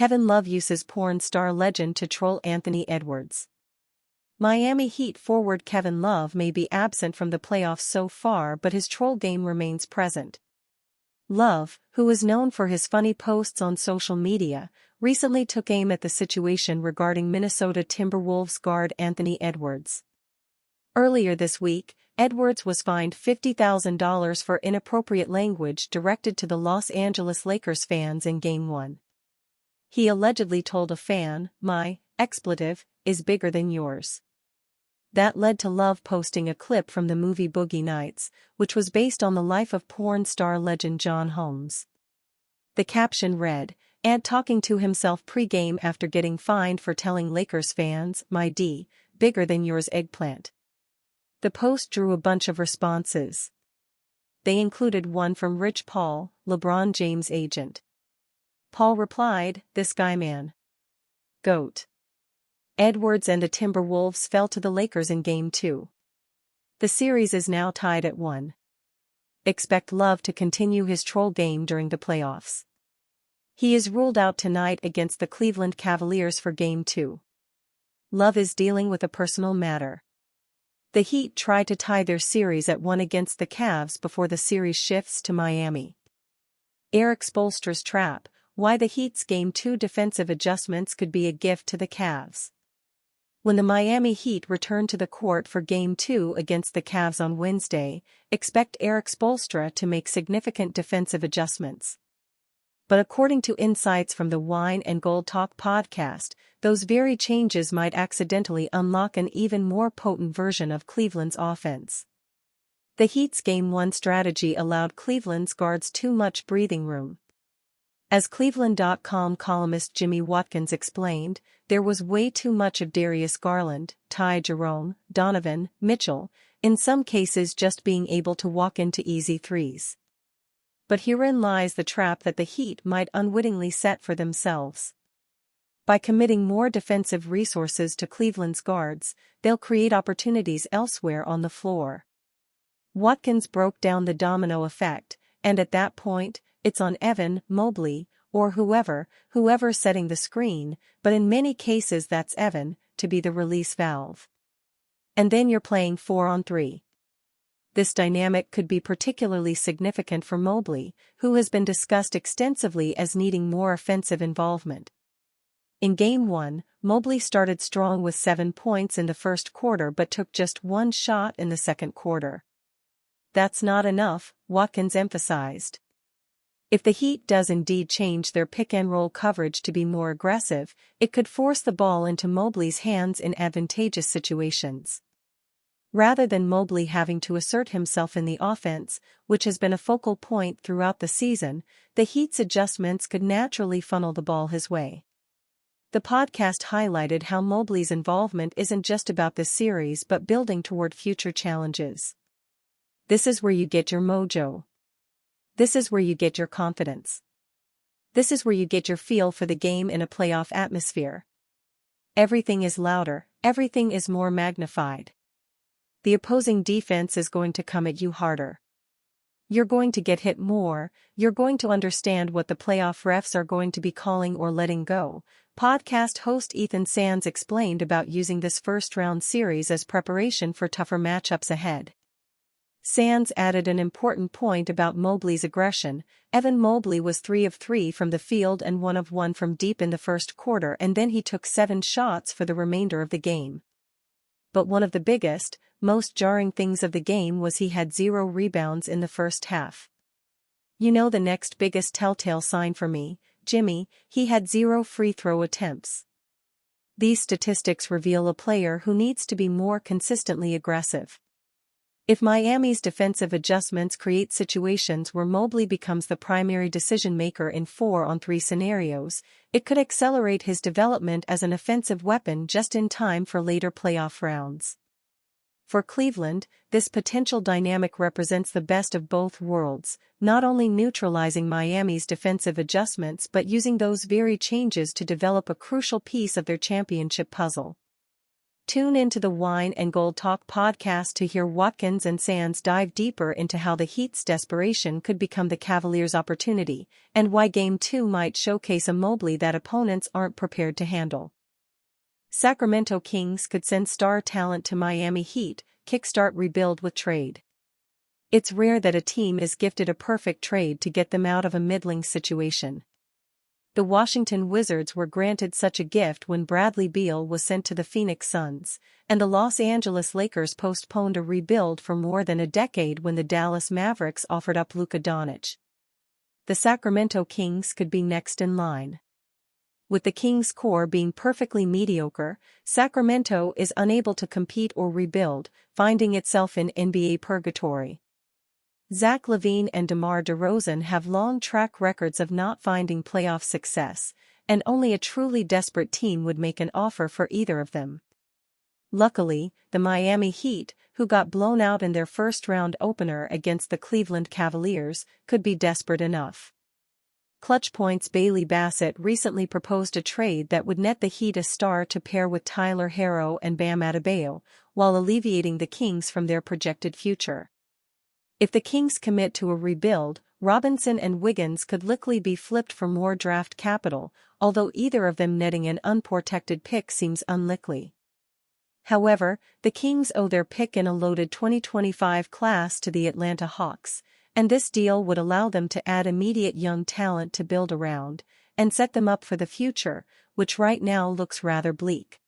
Kevin Love uses porn star legend to troll Anthony Edwards. Miami Heat forward Kevin Love may be absent from the playoffs so far, but his troll game remains present. Love, who is known for his funny posts on social media, recently took aim at the situation regarding Minnesota Timberwolves guard Anthony Edwards. Earlier this week, Edwards was fined $50,000 for inappropriate language directed to the Los Angeles Lakers fans in Game 1. He allegedly told a fan, "My expletive is bigger than yours." That led to Love posting a clip from the movie Boogie Nights, which was based on the life of porn star legend John Holmes. The caption read, "And talking to himself pre-game after getting fined for telling Lakers fans, 'My D, bigger than yours eggplant.'" The post drew a bunch of responses. They included one from Rich Paul, LeBron James' agent. Paul replied, "This guy man. GOAT." Edwards and the Timberwolves fell to the Lakers in Game 2. The series is now tied at 1. Expect Love to continue his troll game during the playoffs. He is ruled out tonight against the Cleveland Cavaliers for Game 2. Love is dealing with a personal matter. The Heat try to tie their series at 1 against the Cavs before the series shifts to Miami. Eric Spoelstra's trap: why the Heat's Game 2 defensive adjustments could be a gift to the Cavs. When the Miami Heat return to the court for Game 2 against the Cavs on Wednesday, expect Eric Spoelstra to make significant defensive adjustments. But according to insights from the Wine and Gold Talk podcast, those very changes might accidentally unlock an even more potent version of Cleveland's offense. The Heat's Game 1 strategy allowed Cleveland's guards too much breathing room. As Cleveland.com columnist Jimmy Watkins explained, there was way too much of Darius Garland, Ty Jerome, Donovan Mitchell, in some cases just being able to walk into easy threes. But herein lies the trap that the Heat might unwittingly set for themselves. By committing more defensive resources to Cleveland's guards, they'll create opportunities elsewhere on the floor. Watkins broke down the domino effect, and at that point, it's on Evan Mobley, or whoever setting the screen, but in many cases that's Evan, to be the release valve. And then you're playing 4-on-3. This dynamic could be particularly significant for Mobley, who has been discussed extensively as needing more offensive involvement. In Game 1, Mobley started strong with 7 points in the first quarter but took just 1 shot in the second quarter. That's not enough, Watkins emphasized. If the Heat does indeed change their pick-and-roll coverage to be more aggressive, it could force the ball into Mobley's hands in advantageous situations. Rather than Mobley having to assert himself in the offense, which has been a focal point throughout the season, the Heat's adjustments could naturally funnel the ball his way. The podcast highlighted how Mobley's involvement isn't just about this series but building toward future challenges. This is where you get your mojo. This is where you get your confidence. This is where you get your feel for the game in a playoff atmosphere. Everything is louder, everything is more magnified. The opposing defense is going to come at you harder. You're going to get hit more, you're going to understand what the playoff refs are going to be calling or letting go. Podcast host Ethan Sands explained about using this first-round series as preparation for tougher matchups ahead. Sands added an important point about Mobley's aggression. Evan Mobley was 3 of 3 from the field and 1 of 1 from deep in the first quarter, and then he took 7 shots for the remainder of the game. But one of the biggest, most jarring things of the game was he had 0 rebounds in the first half. You know the next biggest telltale sign for me, Jimmy, he had 0 free throw attempts. These statistics reveal a player who needs to be more consistently aggressive. If Miami's defensive adjustments create situations where Mobley becomes the primary decision-maker in 4-on-3 scenarios, it could accelerate his development as an offensive weapon just in time for later playoff rounds. For Cleveland, this potential dynamic represents the best of both worlds, not only neutralizing Miami's defensive adjustments but using those very changes to develop a crucial piece of their championship puzzle. Tune into the Wine and Gold Talk podcast to hear Watkins and Sands dive deeper into how the Heat's desperation could become the Cavaliers' opportunity, and why Game 2 might showcase a Mobley that opponents aren't prepared to handle. Sacramento Kings could send star talent to Miami Heat, kickstart rebuild with trade. It's rare that a team is gifted a perfect trade to get them out of a middling situation. The Washington Wizards were granted such a gift when Bradley Beal was sent to the Phoenix Suns, and the Los Angeles Lakers postponed a rebuild for more than a decade when the Dallas Mavericks offered up Luka Doncic. The Sacramento Kings could be next in line. With the Kings' core being perfectly mediocre, Sacramento is unable to compete or rebuild, finding itself in NBA purgatory. Zach Lavine and DeMar DeRozan have long track records of not finding playoff success, and only a truly desperate team would make an offer for either of them. Luckily, the Miami Heat, who got blown out in their first-round opener against the Cleveland Cavaliers, could be desperate enough. Clutch Point's Bailey Bassett recently proposed a trade that would net the Heat a star to pair with Tyler Herro and Bam Adebayo, while alleviating the Kings from their projected future. If the Kings commit to a rebuild, Robinson and Wiggins could likely be flipped for more draft capital, although either of them netting an unprotected pick seems unlikely. However, the Kings owe their pick in a loaded 2025 class to the Atlanta Hawks, and this deal would allow them to add immediate young talent to build around, and set them up for the future, which right now looks rather bleak.